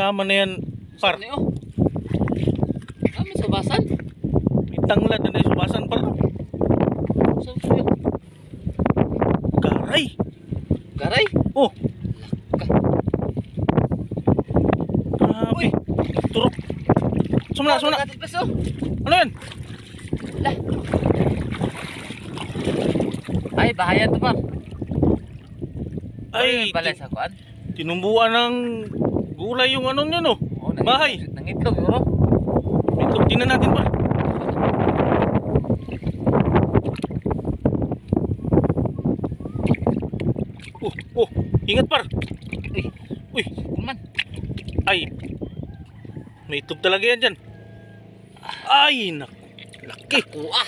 naman na yan, par. Saan niyo? Kami sa basan. Itanglad na yung subasan, par. Saan niyo? Garay. Garay? Oh, Ka. grabe. Turok. Sumna, sumna. Katit pa so. Ano yan? Lah. Ay, bahayan to par. Ay, balay sa kuan. tinumbuan ng gulay yung ano niya, no? Oh, Bahay. Nangitlog, bro. Ito, tingnan natin, par. Oh, ingat, par. Uy, Uy, kuman. ay. May itlog talaga yan dyan. Ay, naku. Laki. Kuha.